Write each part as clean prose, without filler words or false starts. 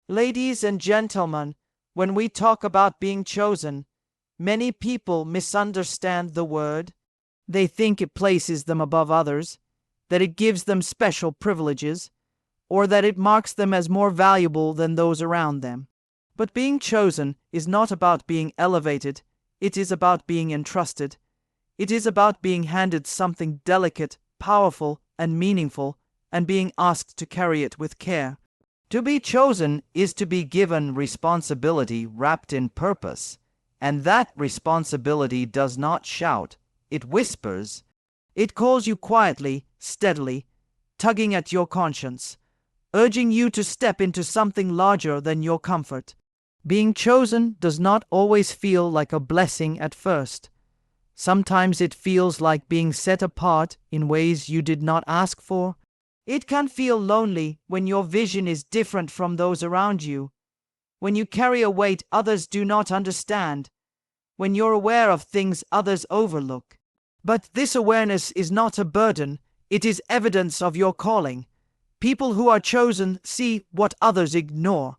Ladies and gentlemen, when we talk about being chosen, many people misunderstand the word. They think it places them above others, that it gives them special privileges, or that it marks them as more valuable than those around them. But being chosen is not about being elevated, it is about being entrusted. It is about being handed something delicate, powerful, and meaningful, and being asked to carry it with care. To be chosen is to be given responsibility wrapped in purpose, and that responsibility does not shout, it whispers. It calls you quietly, steadily, tugging at your conscience, urging you to step into something larger than your comfort. Being chosen does not always feel like a blessing at first. Sometimes it feels like being set apart in ways you did not ask for. It can feel lonely when your vision is different from those around you, when you carry a weight others do not understand, when you're aware of things others overlook. But this awareness is not a burden, it is evidence of your calling. People who are chosen see what others ignore.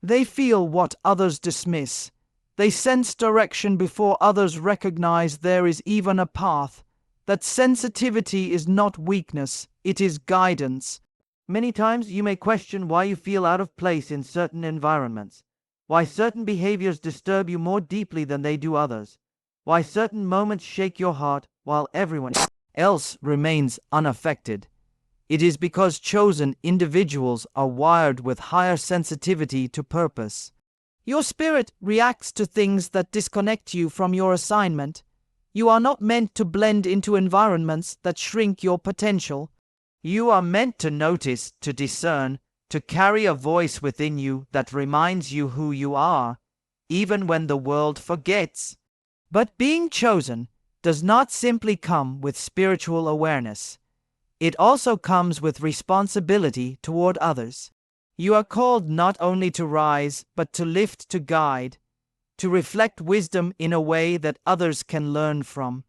They feel what others dismiss. They sense direction before others recognize there is even a path. That sensitivity is not weakness, it is guidance. Many times you may question why you feel out of place in certain environments, why certain behaviors disturb you more deeply than they do others, why certain moments shake your heart while everyone else remains unaffected. It is because chosen individuals are wired with higher sensitivity to purpose. Your spirit reacts to things that disconnect you from your assignment. You are not meant to blend into environments that shrink your potential. You are meant to notice, to discern, to carry a voice within you that reminds you who you are, even when the world forgets. But being chosen does not simply come with spiritual awareness. It also comes with responsibility toward others. You are called not only to rise, but to lift, to guide, to reflect wisdom in a way that others can learn from.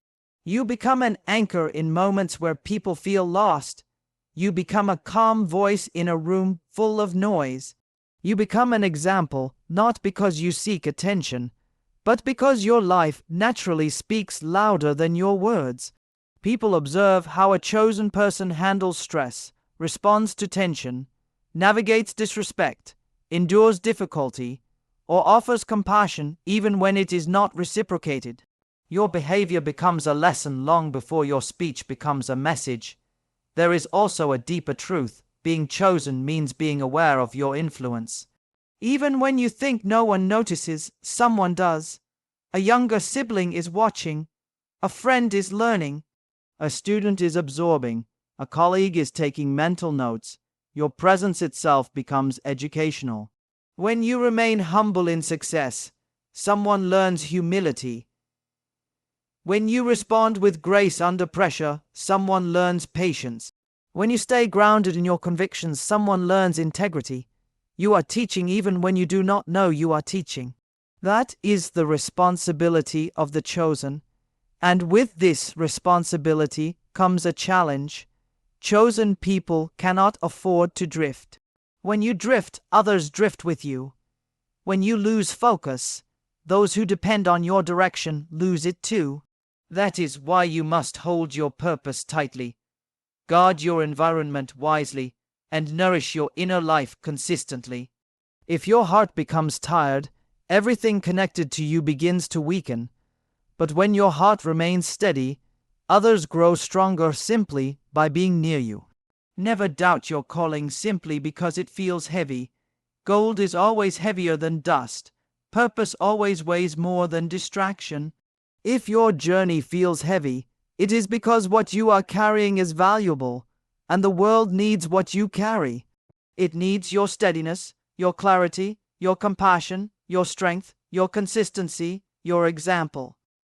You become an anchor in moments where people feel lost. You become a calm voice in a room full of noise. You become an example, not because you seek attention, but because your life naturally speaks louder than your words. People observe how a chosen person handles stress, responds to tension, navigates disrespect, endures difficulty, or offers compassion even when it is not reciprocated. Your behavior becomes a lesson long before your speech becomes a message. There is also a deeper truth. Being chosen means being aware of your influence. Even when you think no one notices, someone does. A younger sibling is watching. A friend is learning. A student is absorbing. A colleague is taking mental notes. Your presence itself becomes educational. When you remain humble in success, someone learns humility. When you respond with grace under pressure, someone learns patience. When you stay grounded in your convictions, someone learns integrity. You are teaching even when you do not know you are teaching. That is the responsibility of the chosen. And with this responsibility comes a challenge. Chosen people cannot afford to drift. When you drift, others drift with you. When you lose focus, those who depend on your direction lose it too. That is why you must hold your purpose tightly, guard your environment wisely, and nourish your inner life consistently. If your heart becomes tired, everything connected to you begins to weaken. But when your heart remains steady, others grow stronger simply by being near you. Never doubt your calling simply because it feels heavy. Gold is always heavier than dust. Purpose always weighs more than distraction. If your journey feels heavy, it is because what you are carrying is valuable, and the world needs what you carry. It needs your steadiness, your clarity, your compassion, your strength, your consistency, your example.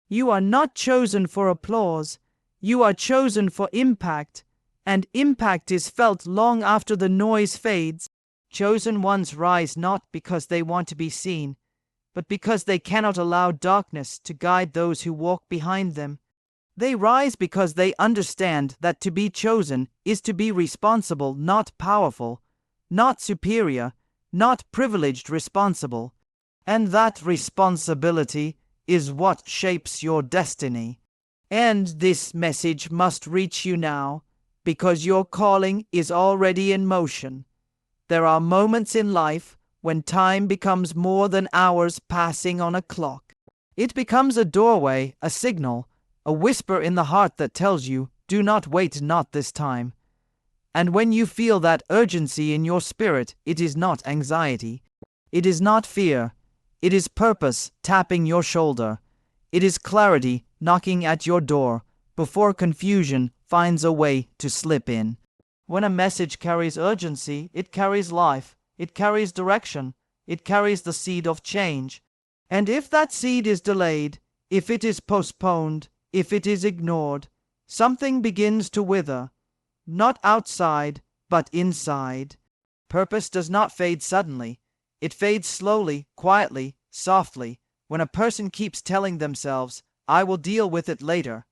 You are not chosen for applause. You are chosen for impact, and impact is felt long after the noise fades. Chosen ones rise not because they want to be seen, but because they cannot allow darkness to guide those who walk behind them. They rise because they understand that to be chosen is to be responsible, not powerful, not superior. not privileged responsible. And that responsibility is what shapes your destiny. And this message must reach you now, because your calling is already in motion. There are moments in life when time becomes more than hours passing on a clock. It becomes a doorway, a signal, a whisper in the heart that tells you, do not wait, not this time. And when you feel that urgency in your spirit, it is not anxiety. It is not fear. It is purpose tapping your shoulder. It is clarity knocking at your door before confusion finds a way to slip in. When a message carries urgency, it carries life, it carries direction, it carries the seed of change. And if that seed is delayed, if it is postponed, if it is ignored, something begins to wither, not outside, but inside. Purpose does not fade suddenly. It fades slowly, quietly, softly, when a person keeps telling themselves, I will deal with it later.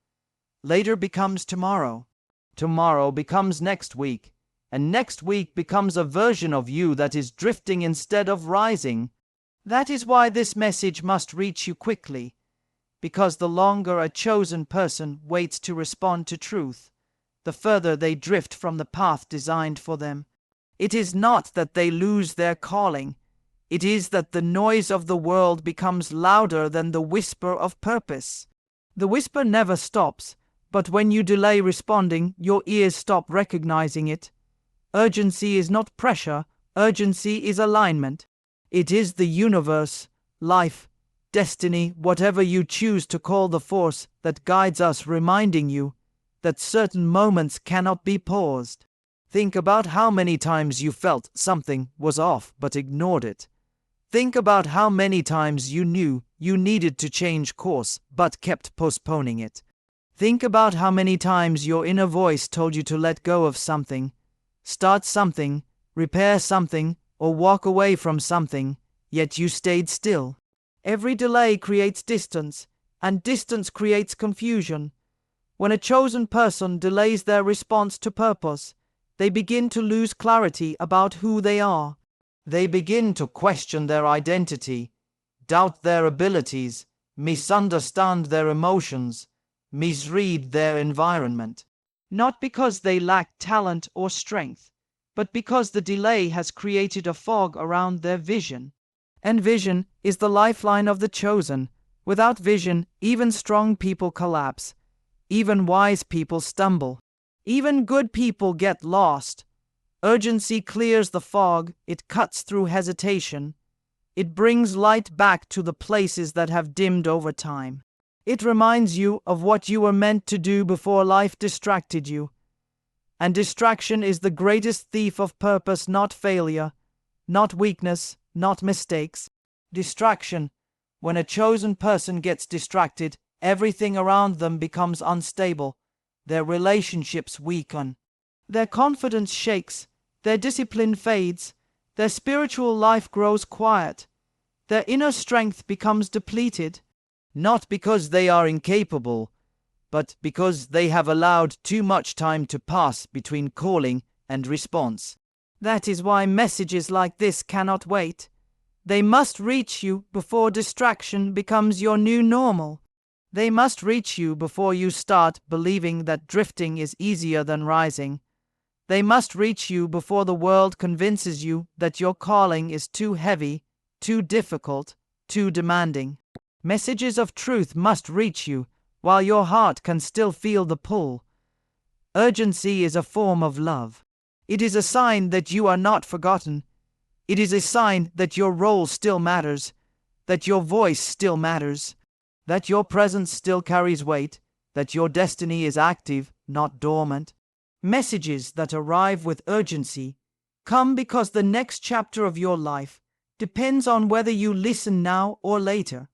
Later becomes tomorrow. Tomorrow becomes next week. And next week becomes a version of you that is drifting instead of rising. That is why this message must reach you quickly. Because the longer a chosen person waits to respond to truth, the further they drift from the path designed for them. It is not that they lose their calling. It is that the noise of the world becomes louder than the whisper of purpose. The whisper never stops, but when you delay responding, your ears stop recognizing it. Urgency is not pressure, urgency is alignment. It is the universe, life, destiny, whatever you choose to call the force that guides us, reminding you that certain moments cannot be paused. Think about how many times you felt something was off but ignored it. Think about how many times you knew you needed to change course but kept postponing it. Think about how many times your inner voice told you to let go of something, start something, repair something, or walk away from something, yet you stayed still. Every delay creates distance, and distance creates confusion. When a chosen person delays their response to purpose, they begin to lose clarity about who they are. They begin to question their identity, doubt their abilities, misunderstand their emotions, misread their environment. Not because they lack talent or strength, but because the delay has created a fog around their vision. And vision is the lifeline of the chosen. Without vision, even strong people collapse. Even wise people stumble. Even good people get lost. Urgency clears the fog, it cuts through hesitation. It brings light back to the places that have dimmed over time. It reminds you of what you were meant to do before life distracted you. And distraction is the greatest thief of purpose, not failure, not weakness, not mistakes. Distraction. When a chosen person gets distracted, everything around them becomes unstable. Their relationships weaken. Their confidence shakes. Their discipline fades. Their spiritual life grows quiet. Their inner strength becomes depleted. Not because they are incapable, but because they have allowed too much time to pass between calling and response. That is why messages like this cannot wait. They must reach you before distraction becomes your new normal. They must reach you before you start believing that drifting is easier than rising. They must reach you before the world convinces you that your calling is too heavy, too difficult, too demanding. Messages of truth must reach you while your heart can still feel the pull. Urgency is a form of love. It is a sign that you are not forgotten. It is a sign that your role still matters, that your voice still matters, that your presence still carries weight, that your destiny is active, not dormant. Messages that arrive with urgency come because the next chapter of your life depends on whether you listen now or later.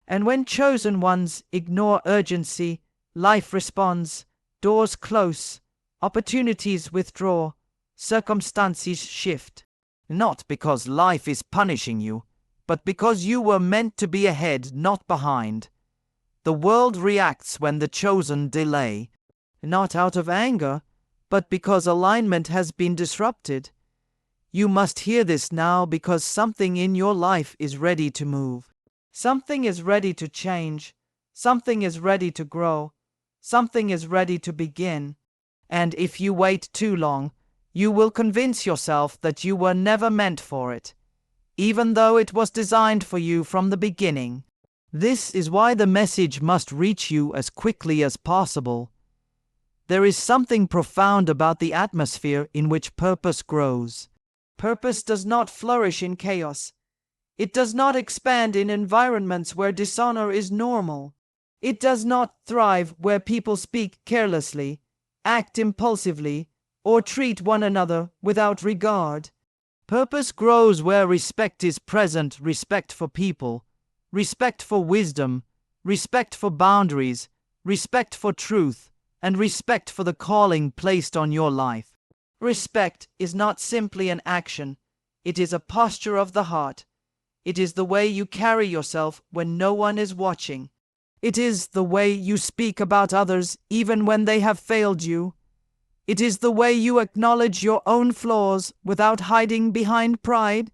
And when chosen ones ignore urgency, life responds, doors close, opportunities withdraw, circumstances shift. Not because life is punishing you, but because you were meant to be ahead, not behind. The world reacts when the chosen delay, not out of anger, but because alignment has been disrupted. You must hear this now because something in your life is ready to move. Something is ready to change. Something is ready to grow. Something is ready to begin. And if you wait too long, you will convince yourself that you were never meant for it, even though it was designed for you from the beginning. This is why the message must reach you as quickly as possible. There is something profound about the atmosphere in which purpose grows. Purpose does not flourish in chaos. It does not expand in environments where dishonor is normal. It does not thrive where people speak carelessly, act impulsively, or treat one another without regard. Purpose grows where respect is present, respect for people, respect for wisdom, respect for boundaries, respect for truth, and respect for the calling placed on your life. Respect is not simply an action, it is a posture of the heart. It is the way you carry yourself when no one is watching. It is the way you speak about others even when they have failed you. It is the way you acknowledge your own flaws without hiding behind pride.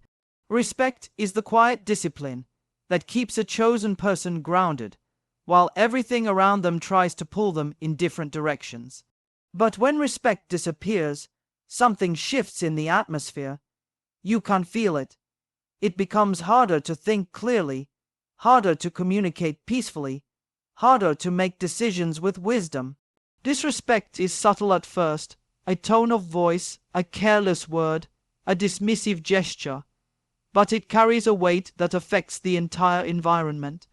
Respect is the quiet discipline that keeps a chosen person grounded, while everything around them tries to pull them in different directions. But when respect disappears, something shifts in the atmosphere. You can't feel it. It becomes harder to think clearly, harder to communicate peacefully, harder to make decisions with wisdom. Disrespect is subtle at first, a tone of voice, a careless word, a dismissive gesture, but it carries a weight that affects the entire environment.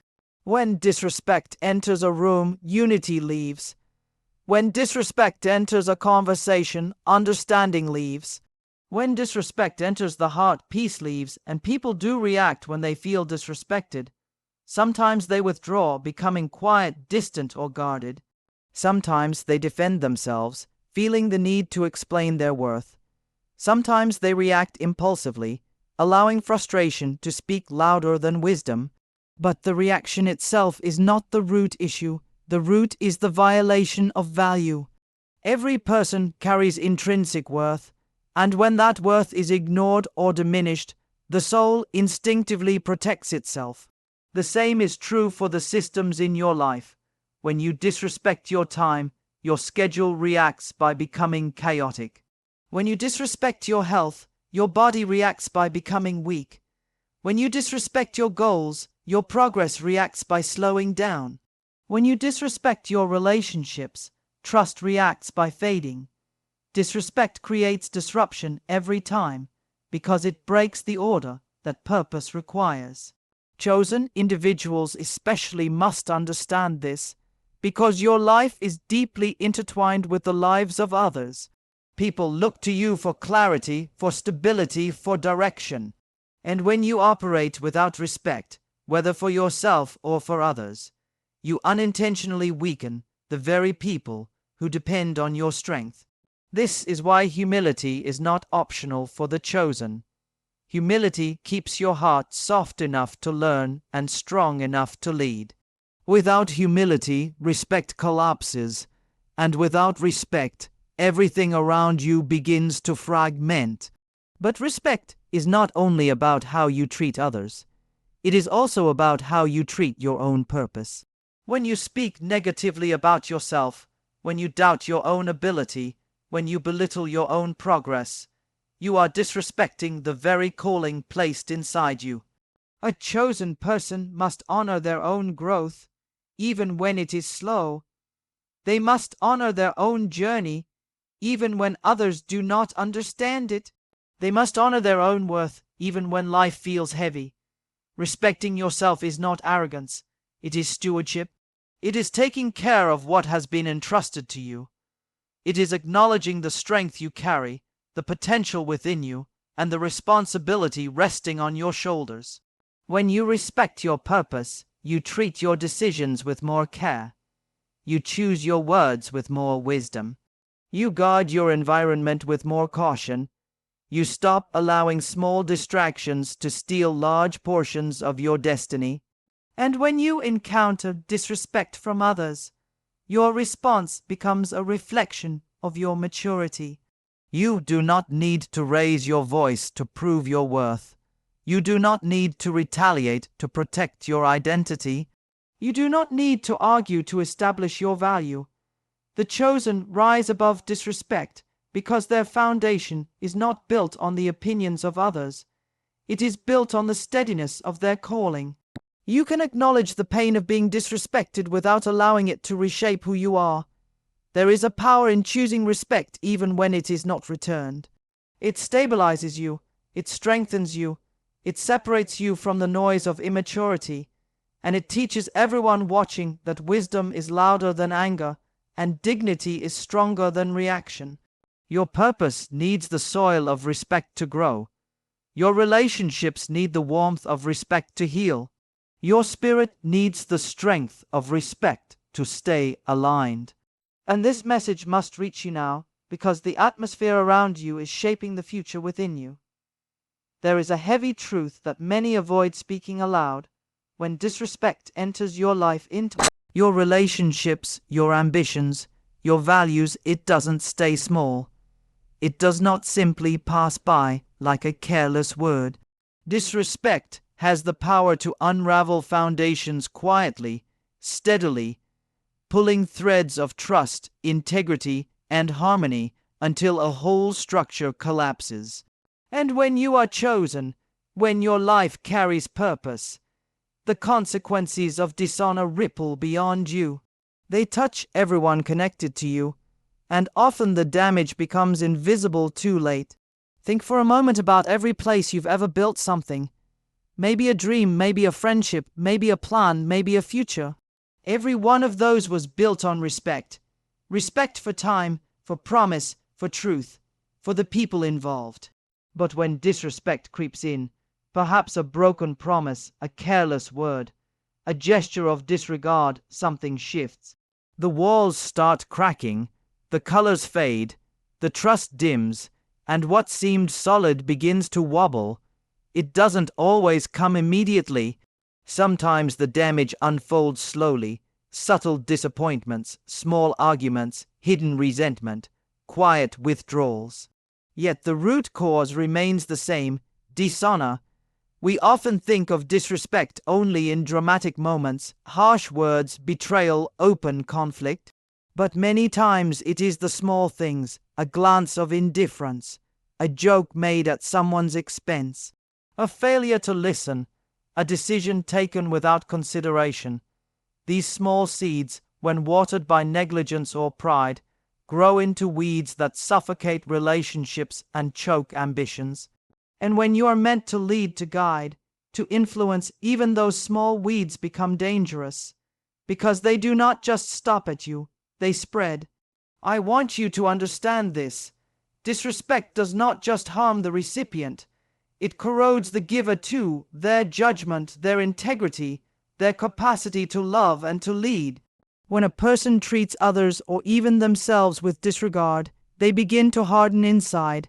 When disrespect enters a room, unity leaves. When disrespect enters a conversation, understanding leaves. When disrespect enters the heart, peace leaves, and people do react when they feel disrespected. Sometimes they withdraw, becoming quiet, distant, or guarded. Sometimes they defend themselves, feeling the need to explain their worth. Sometimes they react impulsively, allowing frustration to speak louder than wisdom. But the reaction itself is not the root issue. The root is the violation of value. Every person carries intrinsic worth, and when that worth is ignored or diminished, the soul instinctively protects itself. The same is true for the systems in your life. When you disrespect your time, your schedule reacts by becoming chaotic. When you disrespect your health, your body reacts by becoming weak. When you disrespect your goals, your progress reacts by slowing down. When you disrespect your relationships, trust reacts by fading. Disrespect creates disruption every time because it breaks the order that purpose requires. Chosen individuals especially must understand this because your life is deeply intertwined with the lives of others. People look to you for clarity, for stability, for direction. And when you operate without respect, whether for yourself or for others, you unintentionally weaken the very people who depend on your strength. This is why humility is not optional for the chosen. Humility keeps your heart soft enough to learn and strong enough to lead. Without humility, respect collapses, and without respect, everything around you begins to fragment. But respect is not only about how you treat others. It is also about how you treat your own purpose. When you speak negatively about yourself, when you doubt your own ability, when you belittle your own progress, you are disrespecting the very calling placed inside you. A chosen person must honor their own growth, even when it is slow. They must honor their own journey, even when others do not understand it. They must honor their own worth, even when life feels heavy. Respecting yourself is not arrogance, it is stewardship. It is taking care of what has been entrusted to you. It is acknowledging the strength you carry, the potential within you, and the responsibility resting on your shoulders. When you respect your purpose, you treat your decisions with more care. You choose your words with more wisdom. You guard your environment with more caution. You stop allowing small distractions to steal large portions of your destiny. And when you encounter disrespect from others, your response becomes a reflection of your maturity. You do not need to raise your voice to prove your worth. You do not need to retaliate to protect your identity. You do not need to argue to establish your value. The chosen rise above disrespect because their foundation is not built on the opinions of others. It is built on the steadiness of their calling. You can acknowledge the pain of being disrespected without allowing it to reshape who you are. There is a power in choosing respect even when it is not returned. It stabilizes you, it strengthens you, it separates you from the noise of immaturity, and it teaches everyone watching that wisdom is louder than anger and dignity is stronger than reaction. Your purpose needs the soil of respect to grow. Your relationships need the warmth of respect to heal. Your spirit needs the strength of respect to stay aligned. And this message must reach you now, because the atmosphere around you is shaping the future within you. There is a heavy truth that many avoid speaking aloud. When disrespect enters your life into your relationships, your ambitions, your values, it doesn't stay small. It does not simply pass by like a careless word. Disrespect has the power to unravel foundations quietly, steadily, pulling threads of trust, integrity, and harmony until a whole structure collapses. And when you are chosen, when your life carries purpose, the consequences of dishonor ripple beyond you. They touch everyone connected to you, and often the damage becomes invisible too late. Think for a moment about every place you've ever built something. Maybe a dream, maybe a friendship, maybe a plan, maybe a future. Every one of those was built on respect. Respect for time, for promise, for truth, for the people involved. But when disrespect creeps in, perhaps a broken promise, a careless word, a gesture of disregard, something shifts. The walls start cracking, the colors fade, the trust dims, and what seemed solid begins to wobble. It doesn't always come immediately. Sometimes the damage unfolds slowly, subtle disappointments, small arguments, hidden resentment, quiet withdrawals. Yet the root cause remains the same: dishonor. We often think of disrespect only in dramatic moments, harsh words, betrayal, open conflict. But many times it is the small things, a glance of indifference, a joke made at someone's expense, a failure to listen, a decision taken without consideration. These small seeds, when watered by negligence or pride, grow into weeds that suffocate relationships and choke ambitions. And when you are meant to lead, to guide, to influence, even those small weeds become dangerous, because they do not just stop at you, they spread. I want you to understand this. Disrespect does not just harm the recipient, it corrodes the giver too, their judgment, their integrity, their capacity to love and to lead. When a person treats others or even themselves with disregard, they begin to harden inside.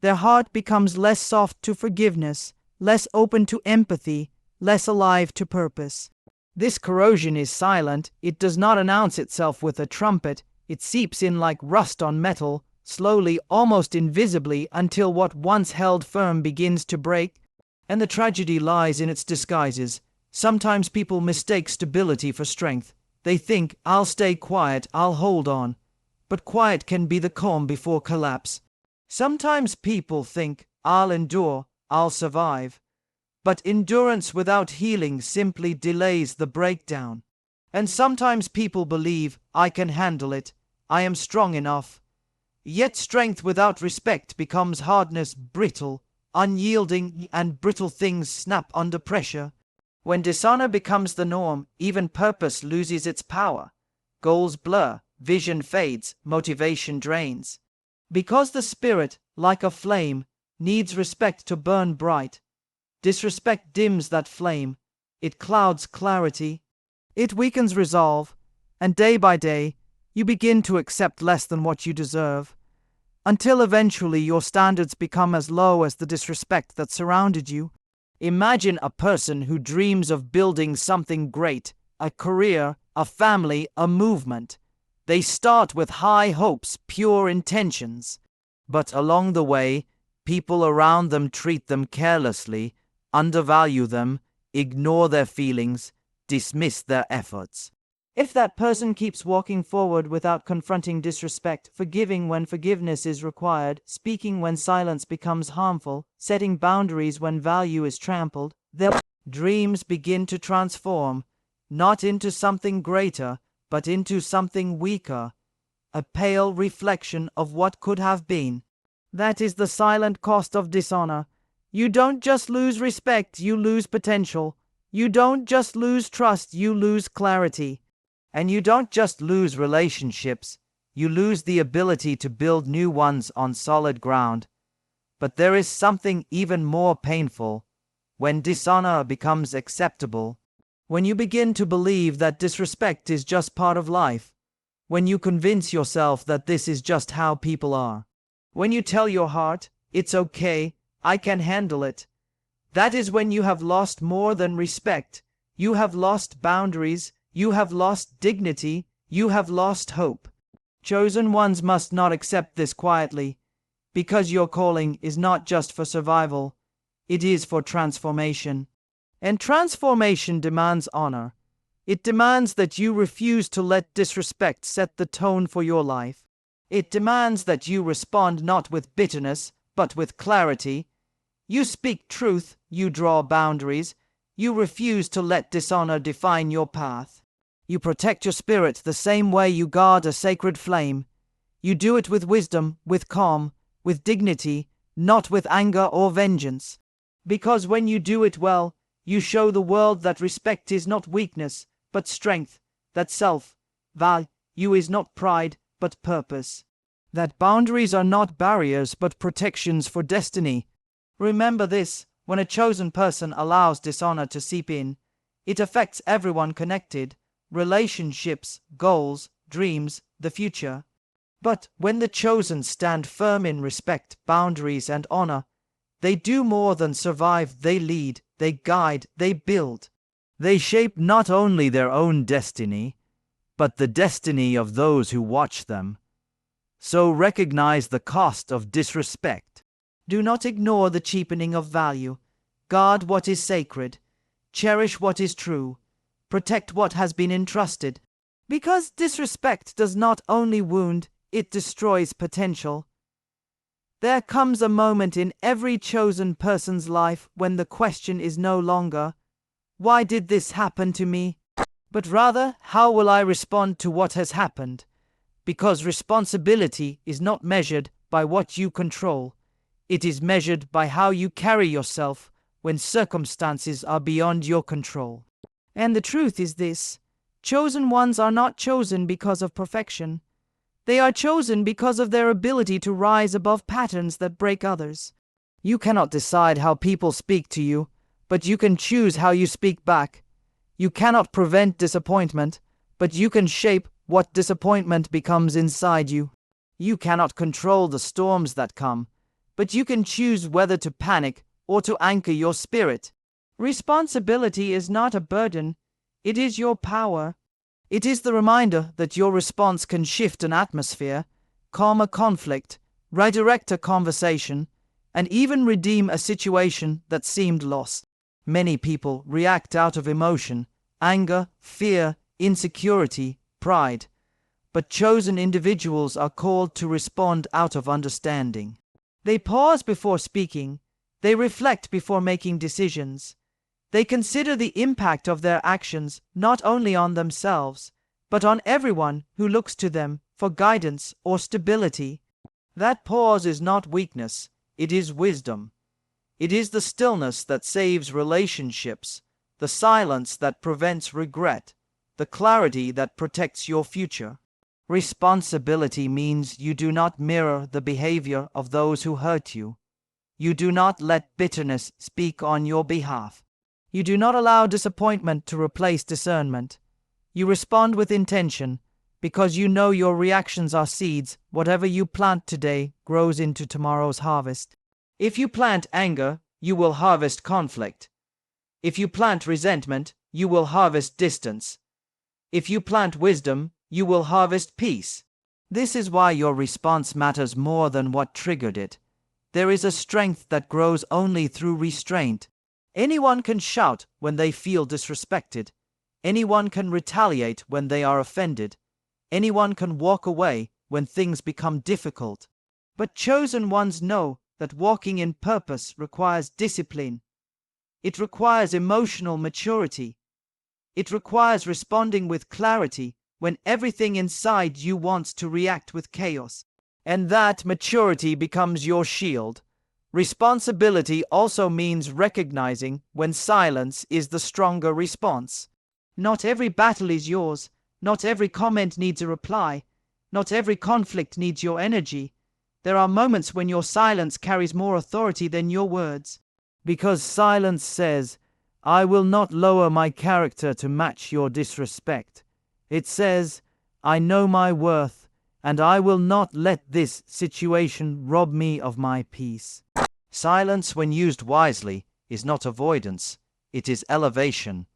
Their heart becomes less soft to forgiveness, less open to empathy, less alive to purpose. This corrosion is silent. It does not announce itself with a trumpet. It seeps in like rust on metal, slowly, almost invisibly, until what once held firm begins to break. And the tragedy lies in its disguises. Sometimes people mistake stability for strength. They think, I'll stay quiet, I'll hold on. But quiet can be the calm before collapse. Sometimes people think, I'll endure, I'll survive. But endurance without healing simply delays the breakdown. And sometimes people believe, I can handle it, I am strong enough. Yet strength without respect becomes hardness, brittle, unyielding, and brittle things snap under pressure. When dishonor becomes the norm, even purpose loses its power. Goals blur, vision fades, motivation drains. Because the spirit, like a flame, needs respect to burn bright. Disrespect dims that flame. It clouds clarity. It weakens resolve. And day by day, you begin to accept less than what you deserve. Until eventually your standards become as low as the disrespect that surrounded you. Imagine a person who dreams of building something great, a career, a family, a movement. They start with high hopes, pure intentions. But along the way, people around them treat them carelessly, undervalue them, ignore their feelings, dismiss their efforts. If that person keeps walking forward without confronting disrespect, forgiving when forgiveness is required, speaking when silence becomes harmful, setting boundaries when value is trampled, their dreams begin to transform, not into something greater, but into something weaker, a pale reflection of what could have been. That is the silent cost of dishonor. You don't just lose respect, you lose potential. You don't just lose trust, you lose clarity. And you don't just lose relationships, you lose the ability to build new ones on solid ground. But there is something even more painful when dishonor becomes acceptable. When you begin to believe that disrespect is just part of life. When you convince yourself that this is just how people are. When you tell your heart, it's okay, I can handle it. That is when you have lost more than respect. You have lost boundaries. You have lost dignity, you have lost hope. Chosen ones must not accept this quietly, because your calling is not just for survival, it is for transformation. And transformation demands honor. It demands that you refuse to let disrespect set the tone for your life. It demands that you respond not with bitterness, but with clarity. You speak truth, you draw boundaries, you refuse to let dishonor define your path. You protect your spirit the same way you guard a sacred flame. You do it with wisdom, with calm, with dignity, not with anger or vengeance. Because when you do it well, you show the world that respect is not weakness, but strength, that self-value is not pride, but purpose. That boundaries are not barriers, but protections for destiny. Remember this, when a chosen person allows dishonor to seep in, it affects everyone connected. Relationships, goals, dreams, the future. But when the chosen stand firm in respect, boundaries, and honor, they do more than survive, they lead, they guide, they build. They shape not only their own destiny, but the destiny of those who watch them. So recognize the cost of disrespect. Do not ignore the cheapening of value. Guard what is sacred. Cherish what is true. Protect what has been entrusted. Because disrespect does not only wound, it destroys potential. There comes a moment in every chosen person's life when the question is no longer, why did this happen to me? But rather, how will I respond to what has happened? Because responsibility is not measured by what you control. It is measured by how you carry yourself when circumstances are beyond your control. And the truth is this, chosen ones are not chosen because of perfection. They are chosen because of their ability to rise above patterns that break others. You cannot decide how people speak to you, but you can choose how you speak back. You cannot prevent disappointment, but you can shape what disappointment becomes inside you. You cannot control the storms that come, but you can choose whether to panic or to anchor your spirit. Responsibility is not a burden, it is your power. It is the reminder that your response can shift an atmosphere, calm a conflict, redirect a conversation, and even redeem a situation that seemed lost. Many people react out of emotion, anger, fear, insecurity, pride. But chosen individuals are called to respond out of understanding. They pause before speaking. They reflect before making decisions. They consider the impact of their actions not only on themselves, but on everyone who looks to them for guidance or stability. That pause is not weakness, it is wisdom. It is the stillness that saves relationships, the silence that prevents regret, the clarity that protects your future. Responsibility means you do not mirror the behavior of those who hurt you. You do not let bitterness speak on your behalf. You do not allow disappointment to replace discernment. You respond with intention, because you know your reactions are seeds. Whatever you plant today grows into tomorrow's harvest. If you plant anger, you will harvest conflict. If you plant resentment, you will harvest distance. If you plant wisdom, you will harvest peace. This is why your response matters more than what triggered it. There is a strength that grows only through restraint. Anyone can shout when they feel disrespected. Anyone can retaliate when they are offended. Anyone can walk away when things become difficult. But chosen ones know that walking in purpose requires discipline. It requires emotional maturity. It requires responding with clarity when everything inside you wants to react with chaos. And that maturity becomes your shield. Responsibility also means recognizing when silence is the stronger response. Not every battle is yours. Not every comment needs a reply. Not every conflict needs your energy. There are moments when your silence carries more authority than your words. Because silence says, I will not lower my character to match your disrespect. It says, I know my worth, and I will not let this situation rob me of my peace. Silence, when used wisely, is not avoidance, it is elevation.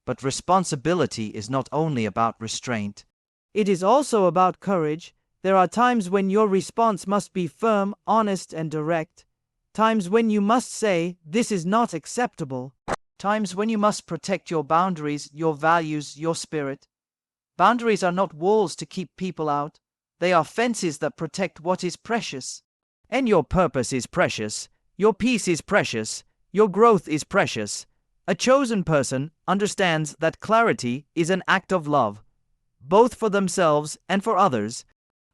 But responsibility is not only about restraint. It is also about courage. There are times when your response must be firm, honest, and direct. Times when you must say, this is not acceptable. Times when you must protect your boundaries, your values, your spirit. Boundaries are not walls to keep people out. They are fences that protect what is precious. And your purpose is precious. Your peace is precious. Your growth is precious. A chosen person understands that clarity is an act of love, both for themselves and for others.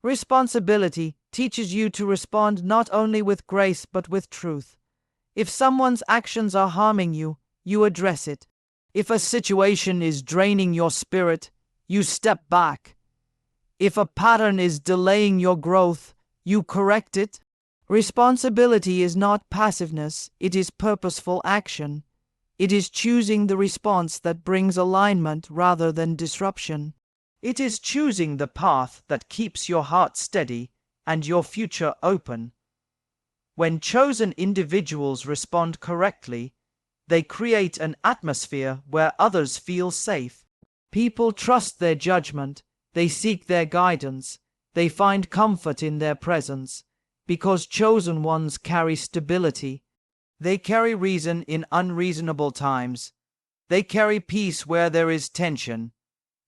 Responsibility teaches you to respond not only with grace but with truth. If someone's actions are harming you, you address it. If a situation is draining your spirit, you step back. If a pattern is delaying your growth, you correct it. Responsibility is not passiveness, it is purposeful action. It is choosing the response that brings alignment rather than disruption. It is choosing the path that keeps your heart steady and your future open. When chosen individuals respond correctly, they create an atmosphere where others feel safe. People trust their judgment, they seek their guidance, they find comfort in their presence, because chosen ones carry stability. They carry reason in unreasonable times. They carry peace where there is tension.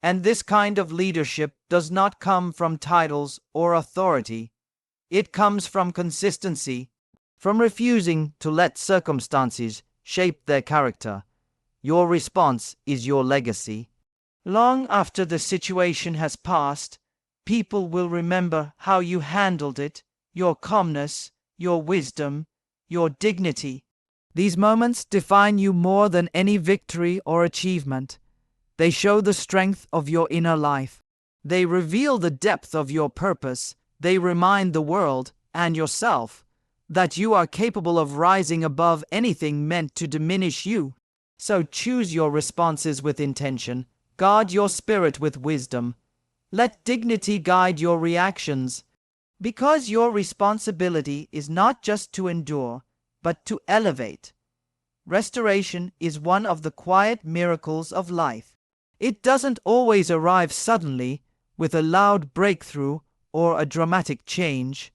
And this kind of leadership does not come from titles or authority. It comes from consistency, from refusing to let circumstances shape their character. Your response is your legacy. Long after the situation has passed, people will remember how you handled it, your calmness, your wisdom, your dignity. These moments define you more than any victory or achievement. They show the strength of your inner life. They reveal the depth of your purpose. They remind the world and yourself that you are capable of rising above anything meant to diminish you. So choose your responses with intention. Guard your spirit with wisdom. Let dignity guide your reactions. Because your responsibility is not just to endure, but to elevate. Restoration is one of the quiet miracles of life. It doesn't always arrive suddenly, with a loud breakthrough or a dramatic change.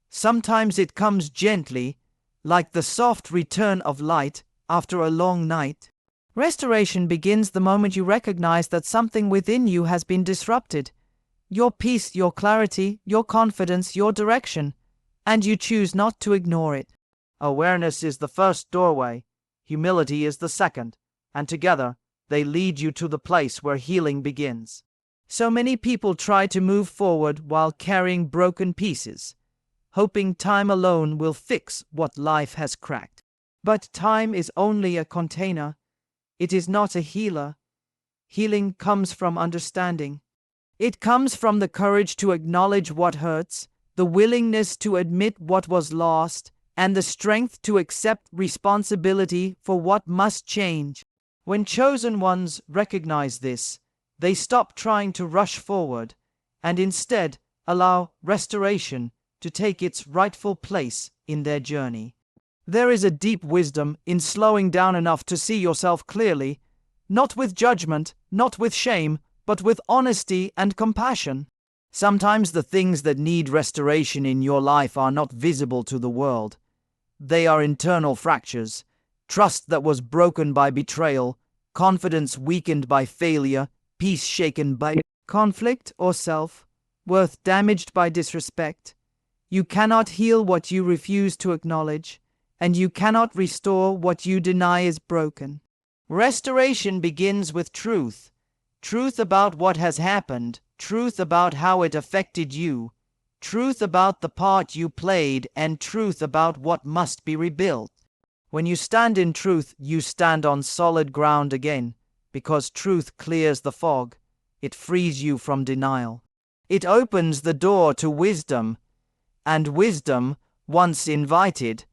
Sometimes it comes gently, like the soft return of light after a long night. Restoration begins the moment you recognize that something within you has been disrupted. Your peace, your clarity, your confidence, your direction, and you choose not to ignore it. Awareness is the first doorway, humility is the second, and together they lead you to the place where healing begins. So many people try to move forward while carrying broken pieces, hoping time alone will fix what life has cracked. But time is only a container. It is not a healer. Healing comes from understanding. It comes from the courage to acknowledge what hurts, the willingness to admit what was lost, and the strength to accept responsibility for what must change. When chosen ones recognize this, they stop trying to rush forward and instead allow restoration to take its rightful place in their journey. There is a deep wisdom in slowing down enough to see yourself clearly, not with judgment, not with shame, but with honesty and compassion. Sometimes the things that need restoration in your life are not visible to the world. They are internal fractures, trust that was broken by betrayal, confidence weakened by failure, peace shaken by conflict or self-worth damaged by disrespect. You cannot heal what you refuse to acknowledge, and you cannot restore what you deny is broken. Restoration begins with truth. Truth about what has happened, truth about how it affected you, truth about the part you played, and truth about what must be rebuilt. When you stand in truth, you stand on solid ground again, because truth clears the fog. It frees you from denial. It opens the door to wisdom, and wisdom, once invited,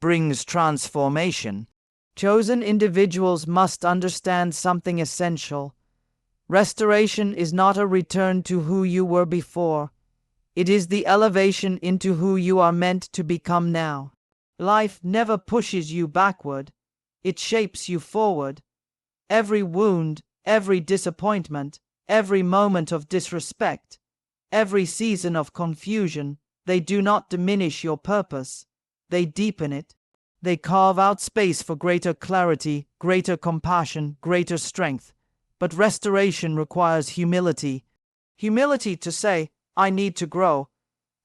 brings transformation. Chosen individuals must understand something essential. Restoration is not a return to who you were before. It is the elevation into who you are meant to become now. Life never pushes you backward. It shapes you forward. Every wound, every disappointment, every moment of disrespect, every season of confusion, they do not diminish your purpose. They deepen it. They carve out space for greater clarity, greater compassion, greater strength. But restoration requires humility. Humility to say, I need to grow,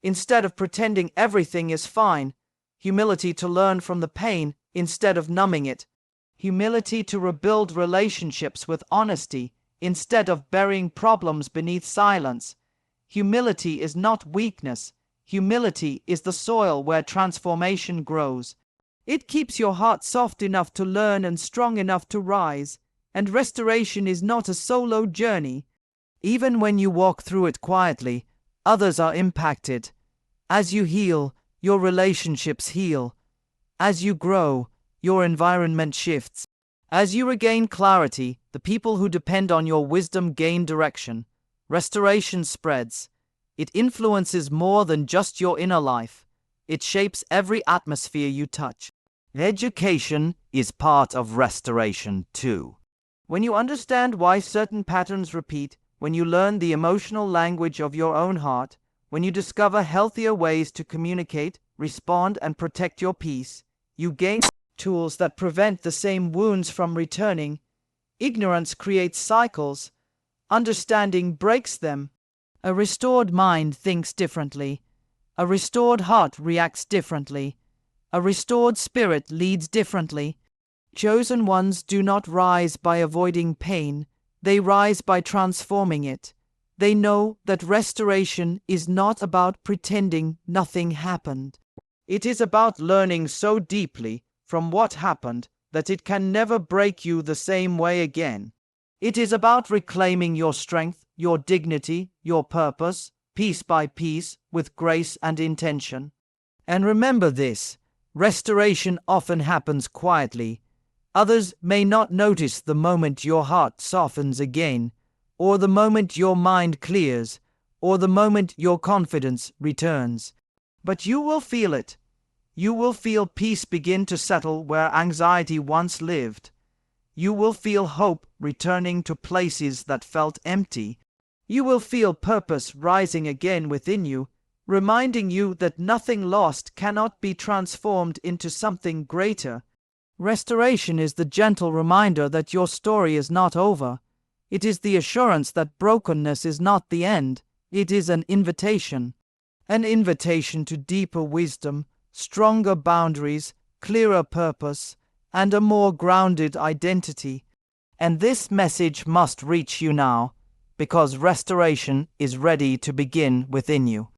instead of pretending everything is fine. Humility to learn from the pain instead of numbing it. Humility to rebuild relationships with honesty instead of burying problems beneath silence. Humility is not weakness. Humility is the soil where transformation grows. It keeps your heart soft enough to learn and strong enough to rise. And restoration is not a solo journey. Even when you walk through it quietly, others are impacted. As you heal, your relationships heal. As you grow, your environment shifts. As you regain clarity, the people who depend on your wisdom gain direction. Restoration spreads. It influences more than just your inner life. It shapes every atmosphere you touch. Education is part of restoration too. When you understand why certain patterns repeat, when you learn the emotional language of your own heart, when you discover healthier ways to communicate, respond, and protect your peace, you gain tools that prevent the same wounds from returning. Ignorance creates cycles. Understanding breaks them. A restored mind thinks differently. A restored heart reacts differently. A restored spirit leads differently. Chosen ones do not rise by avoiding pain, they rise by transforming it. They know that restoration is not about pretending nothing happened. It is about learning so deeply from what happened that it can never break you the same way again. It is about reclaiming your strength, your dignity, your purpose, piece by piece, with grace and intention. And remember this, restoration often happens quietly. Others may not notice the moment your heart softens again, or the moment your mind clears, or the moment your confidence returns. But you will feel it. You will feel peace begin to settle where anxiety once lived. You will feel hope returning to places that felt empty. You will feel purpose rising again within you, reminding you that nothing lost cannot be transformed into something greater. Restoration is the gentle reminder that your story is not over. It is the assurance that brokenness is not the end. It is an invitation to deeper wisdom, stronger boundaries, clearer purpose, and a more grounded identity. And this message must reach you now, because restoration is ready to begin within you.